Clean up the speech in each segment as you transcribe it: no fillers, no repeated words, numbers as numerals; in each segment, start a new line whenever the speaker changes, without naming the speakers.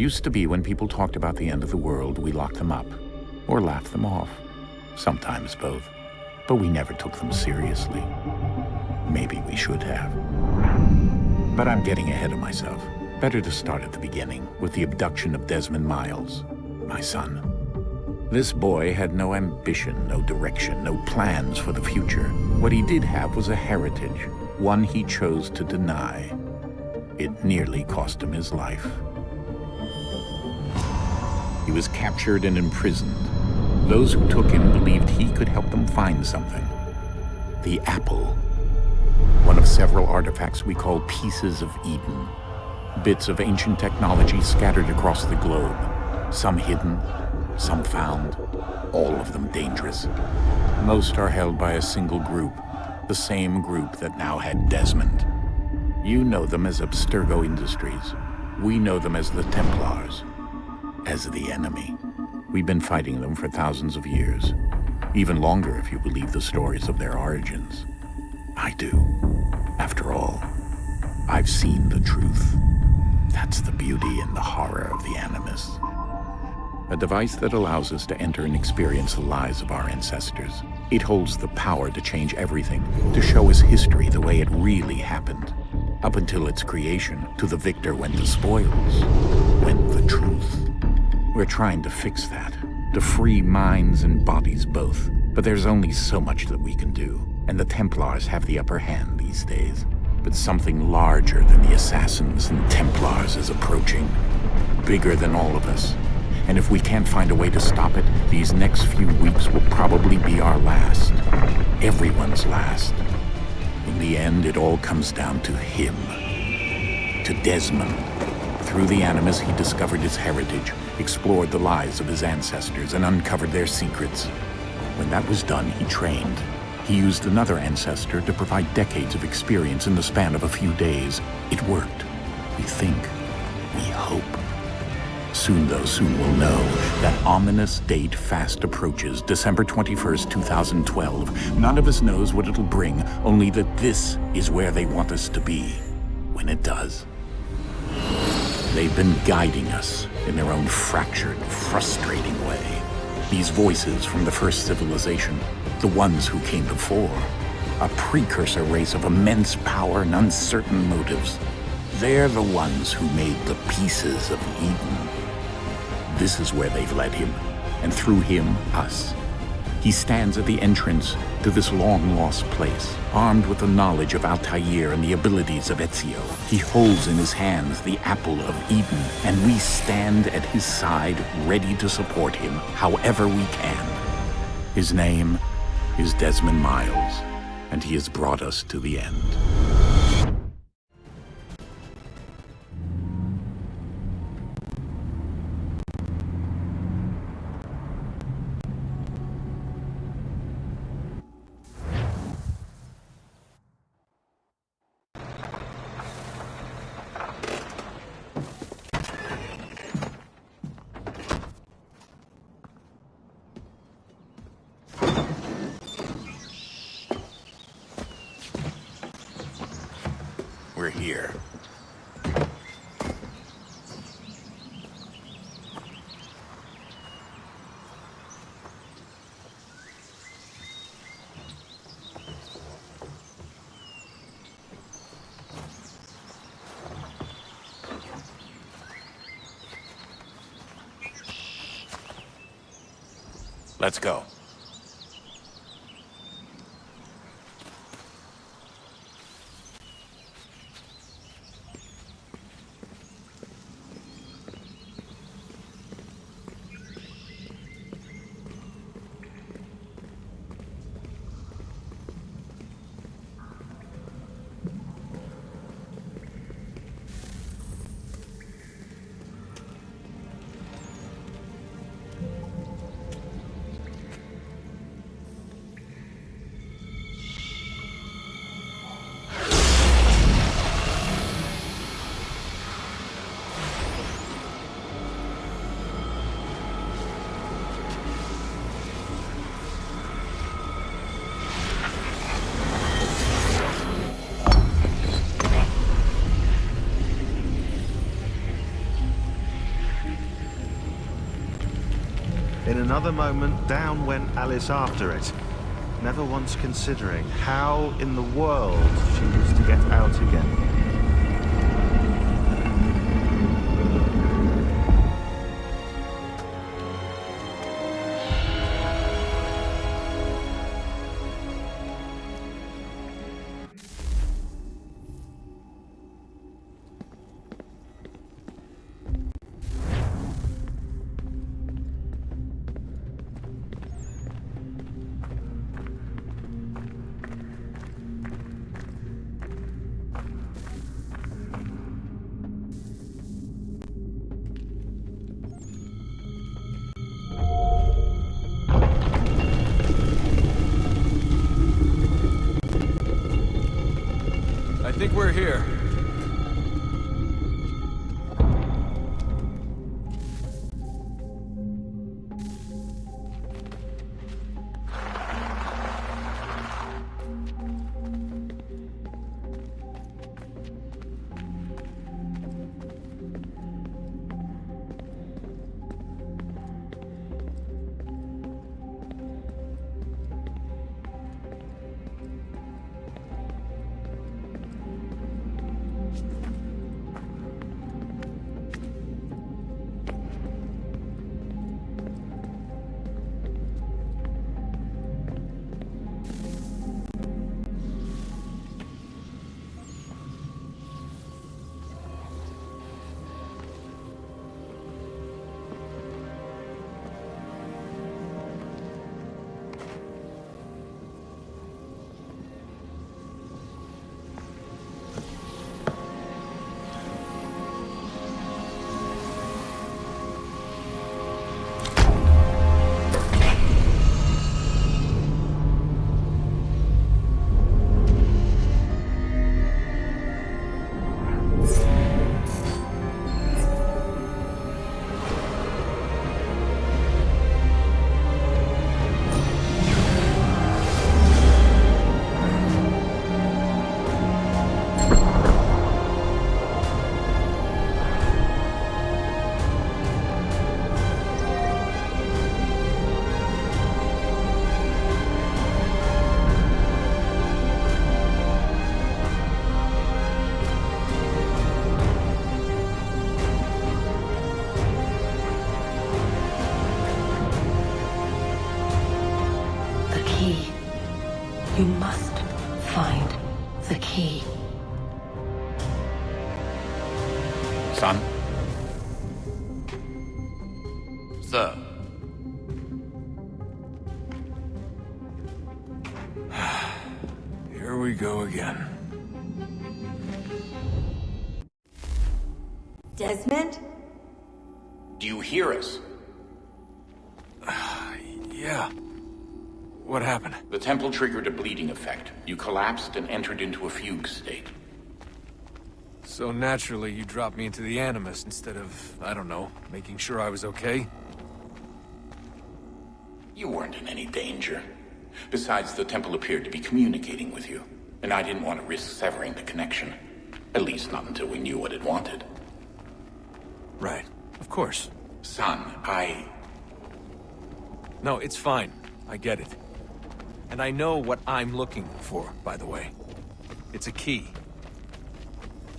Used to be when people talked about the end of the world, we locked them up, or laughed them off. Sometimes both. But we never took them seriously. Maybe we should have. But I'm getting ahead of myself. Better to start at the beginning, with the abduction of Desmond Miles, my son. This boy had no ambition, no direction, no plans for the future. What he did have was a heritage, one he chose to deny. It nearly cost him his life. He was captured and imprisoned. Those who took him believed he could help them find something. The apple. One of several artifacts we call pieces of Eden. Bits of ancient technology scattered across the globe. Some hidden, some found, all of them dangerous. Most are held by a single group, the same group that now had Desmond. You know them as Abstergo Industries. We know them as the Templars, as the enemy. We've been fighting them for thousands of years, even longer if you believe the stories of their origins. I do. After all, I've seen the truth. That's the beauty and the horror of the Animus. A device that allows us to enter and experience the lives of our ancestors. It holds the power to change everything, to show us history the way it really happened. Up until its creation, to the victor went the spoils, went the truth. We're trying to fix that, to free minds and bodies both. But there's only so much that we can do, and the Templars have the upper hand these days. But something larger than the Assassins and Templars is approaching, bigger than all of us. And if we can't find a way to stop it, these next few weeks will probably be our last. Everyone's last. In the end, it all comes down to him. To Desmond. Through the Animus, he discovered his heritage, explored the lives of his ancestors, and uncovered their secrets. When that was done, he trained. He used another ancestor to provide decades of experience in the span of a few days. It worked. We think. We hope. Soon we'll know. That ominous date fast approaches, December 21st, 2012. None of us knows what it'll bring, only that this is where they want us to be, when it does. They've been guiding us in their own fractured, frustrating way. These voices from the first civilization, the ones who came before, a precursor race of immense power and uncertain motives. They're the ones who made the pieces of Eden. This is where they've led him, and through him, us. He stands at the entrance to this long-lost place, armed with the knowledge of Altair and the abilities of Ezio. He holds in his hands the apple of Eden, and we stand at his side, ready to support him however we can. His name is Desmond Miles, and he has brought us to the end. We're here. Let's go.
another moment, down went Alice after it, never once considering how in the world she was to get out again.
I think we're here.
You must find the key.
Son?
Sir.
Here we go again.
Desmond?
Do you hear us?
Yeah. What happened?
The temple triggered a bleeding effect. You collapsed and entered into a fugue state.
So naturally, you dropped me into the Animus instead of, I don't know, making sure I was okay?
You weren't in any danger. Besides, the temple appeared to be communicating with you, and I didn't want to risk severing the connection. At least not until we knew what it wanted.
Right. Of course.
Son,
No, it's fine. I get it. And I know what I'm looking for, by the way. It's a key.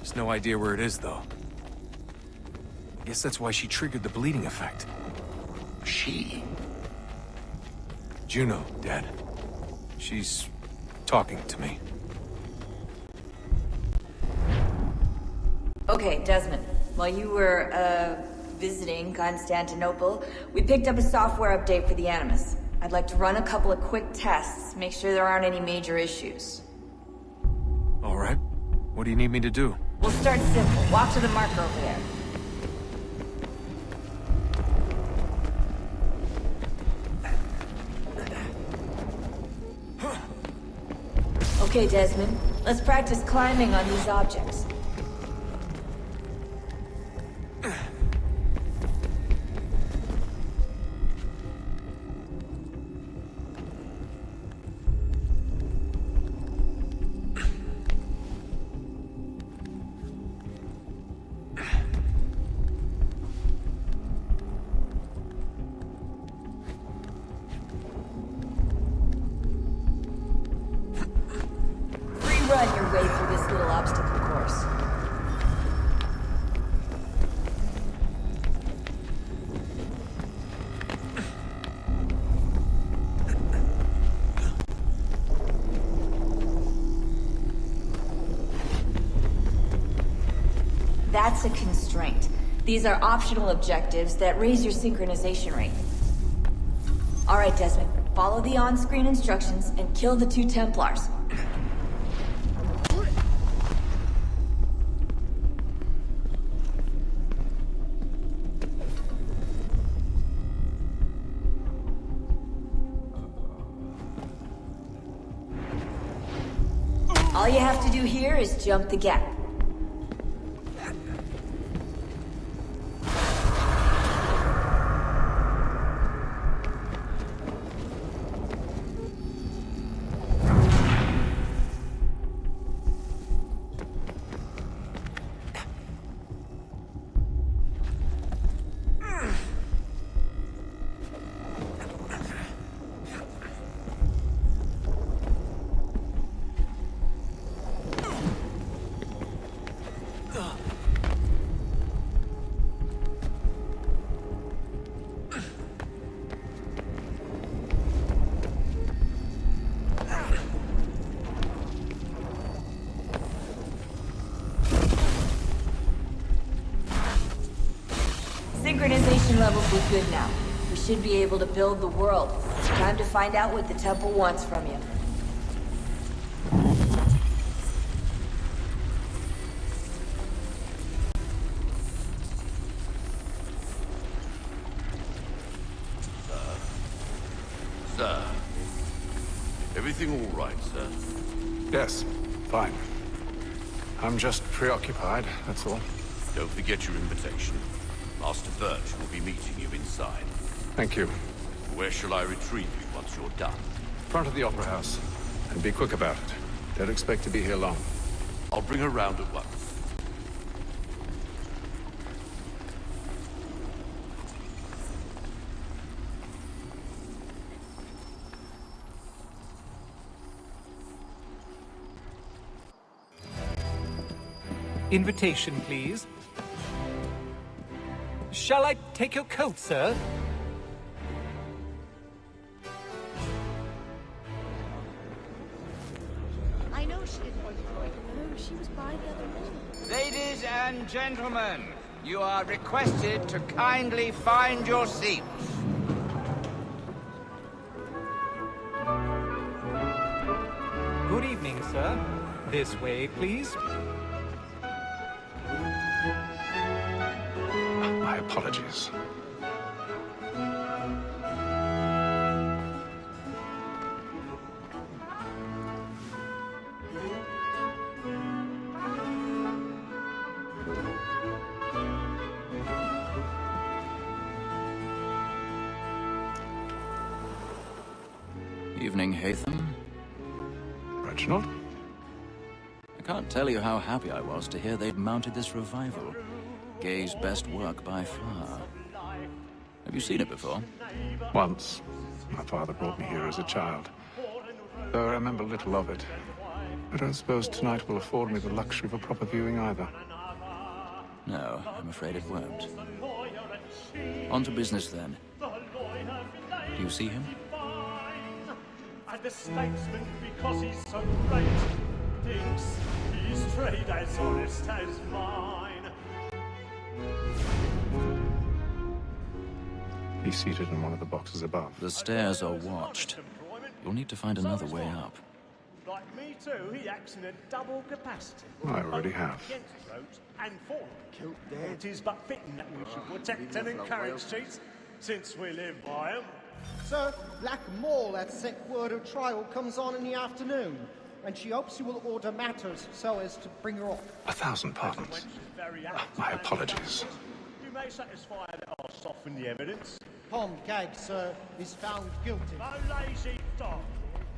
Just no idea where it is, though. I guess that's why she triggered the bleeding effect.
She?
Juno, Dad. She's talking to me.
Okay, Desmond. While you were, visiting Constantinople, we picked up a software update for the Animus. I'd like to run a couple of quick tests, make sure there aren't any major issues.
All right. What do you need me to do?
We'll start simple. Walk to the marker over there. Okay, Desmond. Let's practice climbing on these objects. run your way through this little obstacle course. That's a constraint. These are optional objectives that raise your synchronization rate. Alright, Desmond. Follow the on-screen instructions and kill the 2 Templars. All you have to do here is jump the gap. Synchronization levels look good now. We should be able to build the world. Time to find out what the temple wants from you.
Sir. Everything all right, sir?
Yes, fine. I'm just preoccupied, that's all.
Don't forget your invitation. Master Birch will be meeting you inside.
Thank you.
Where shall I retrieve you once you're done?
Front of the Opera House. And be quick about it. Don't expect to be here long.
I'll bring her round at once.
Invitation, please. Shall I take your coat, sir?
I know she didn't want to join. No, she was by the other room.
Ladies and gentlemen, you are requested to kindly find your seats.
Good evening, sir. This way, please.
My apologies.
Evening, Hatham.
Reginald?
I can't tell you how happy I was to hear they'd mounted this revival. Gay's best work by far. Have you seen it before?
Once. My father brought me here as a child. Though I remember little of it. I don't suppose tonight will afford me the luxury of a proper viewing either.
No, I'm afraid it won't. On to business then. Do you see him?
And the statesman, because he's so great, thinks his trade as honest as mine.
He's seated in one of the boxes above.
The stairs are watched. You'll need to find another way up.
Like me too, he acts in a double capacity.
I already have.
Against roads and for them. It is but fitting that we should protect and encourage cheats, since we live by them.
Sir, Black Maul at set word of trial comes on in the afternoon, and she hopes you will order matters so as to bring her off.
1,000 pardons. My apologies.
You may satisfy that I'll soften the evidence.
Tom Gag, sir, is found guilty.
A lazy dog.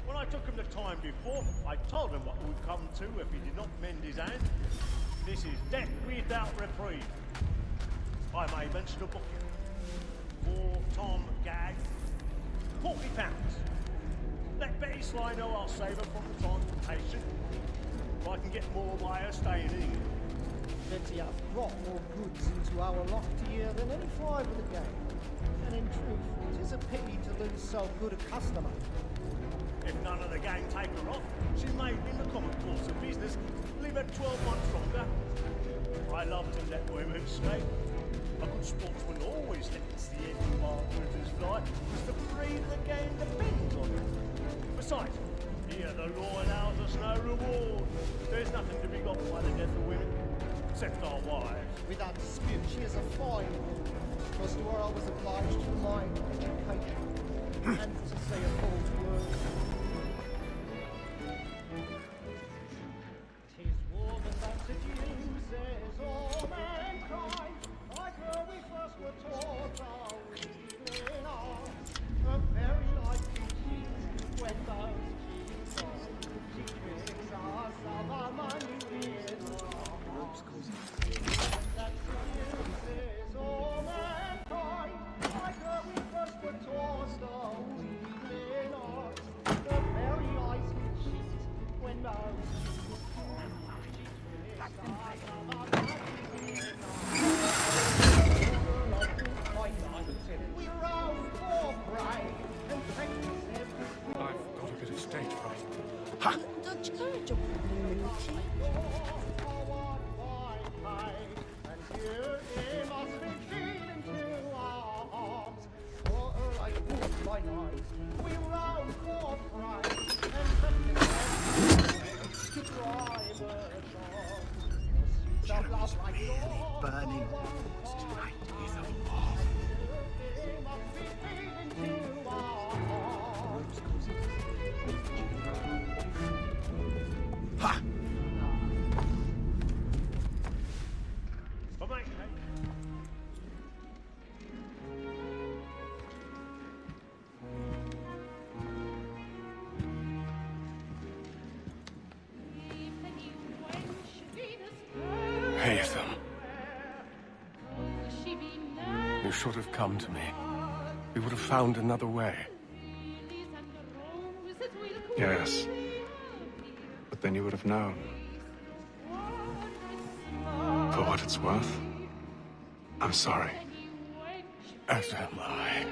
When I took him the time before, I told him what would come to if he did not mend his hand. This is death without reprieve. I may mention a booking. For Tom Gag, £40. Let Betty Sly know I'll save her from the transportation. If I can get more by her staying here.
Betty hath brought more goods into our loft here than any five of the gang. And in truth, it is a pity to lose so good a customer.
If none of the gang take her off, she may, in the common course of business, leave her 12 months longer. I love to let women escape. A good sportsman always lets the end part of his life, because the breed of the gang depends on it. Besides, here the law allows us no reward. There's nothing to be got by the death of women, except our wives.
Without dispute, she is a fine woman, because to her I was obliged to mind education, and to say a false word. Tis woman that seduces all mankind, like her we first were taught our evening arts. Her very life we cheat when those cheats on. She tricks us of our money with her hearts. That seduces all mankind, like her we first were taught our evening arts. The very eyes we cheat when those cheats on. She tricks us of our money with her hearts. We roam for prey and practice every
I've got a bit of stage fright.
Dutch courage or immunity.
and here he must be keen into our hearts. For like moonlight eyes, we roam for prey and practice to drive the shores. Of love like yours,
burning.
tonight is a he must be keen into our hearts.
Ha!
But mate,
Haytham. You should have come to me. We would have found another way. Yes. But then you would have known. For what it's worth, I'm sorry. As am I.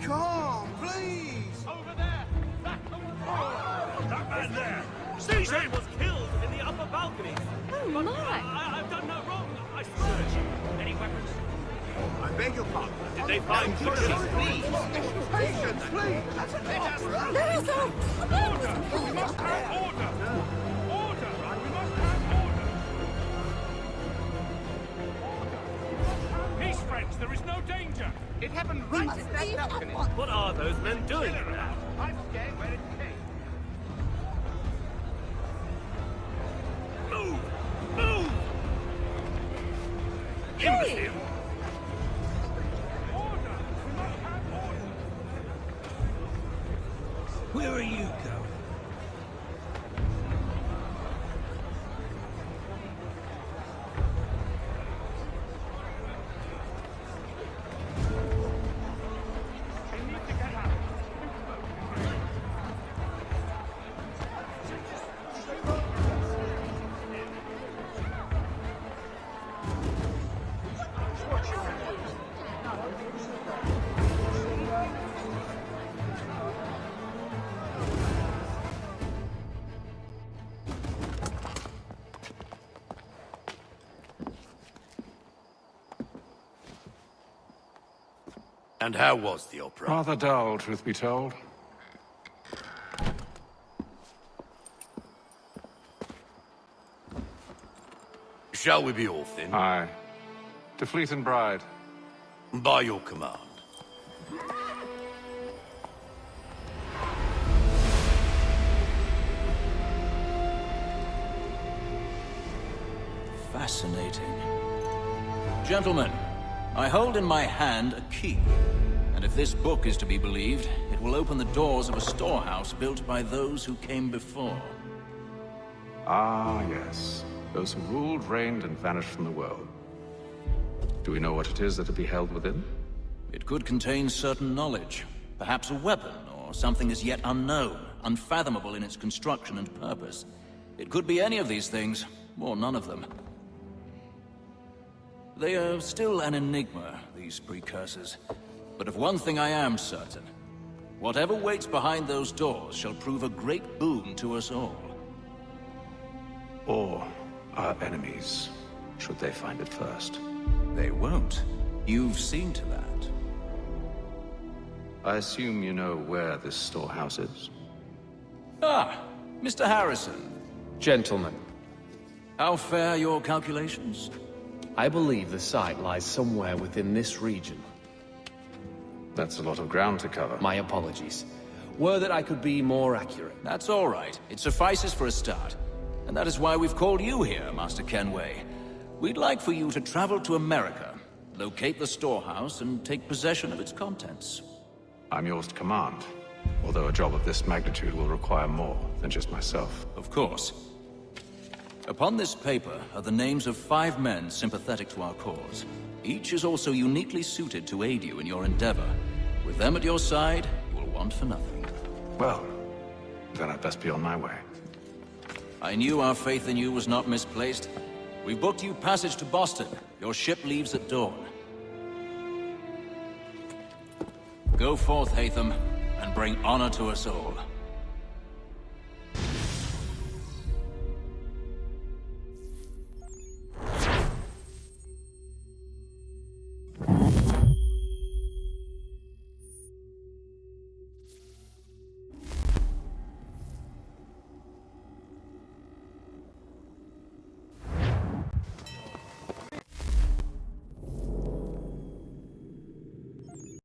Come, please!
over there! That man there! Seize him! was killed in the upper balcony!
Oh my!
I've done no wrong! I swear! Any weapons?
I beg your pardon.
Did they find the killer?
Please! Patience, please! Let us run!
Let us out!
We must have order! Order! We must have order! Peace, friends! There is no danger!
It happened right at that balcony.
What are those men doing?
I'm scared where it came.
Move! Move! Imbecile! Order! We must have order!
Where are you going?
And how was the opera?
Rather dull, truth be told.
Shall we be off then?
Aye. To Fleet and Bride.
By your command.
Fascinating. Gentlemen, I hold in my hand a key. And if this book is to be believed, it will open the doors of a storehouse built by those who came before.
Ah, yes. Those who ruled, reigned, and vanished from the world. Do we know what it is that will be held within?
It could contain certain knowledge. Perhaps a weapon, or something as yet unknown, unfathomable in its construction and purpose. It could be any of these things, or none of them. They are still an enigma, these precursors. But of one thing I am certain. Whatever waits behind those doors shall prove a great boon to us all.
Or our enemies, should they find it first.
They won't. You've seen to that.
I assume you know where this storehouse is?
Ah, Mr. Harrison.
Gentlemen,
How fare your calculations?
I believe the site lies somewhere within this region.
That's a lot of ground to cover.
My apologies. Were that I could be more accurate.
That's all right. It suffices for a start. And that is why we've called you here, Master Kenway. We'd like for you to travel to America, locate the storehouse, and take possession of its contents.
I'm yours to command, although a job of this magnitude will require more than just myself.
Of course. Upon this paper are the names of 5 men sympathetic to our cause. Each is also uniquely suited to aid you in your endeavor. With them at your side, you will want for nothing.
Well, then I'd best be on my way.
I knew our faith in you was not misplaced. We've booked you passage to Boston. Your ship leaves at dawn. Go forth, Hatham, and bring honor to us all.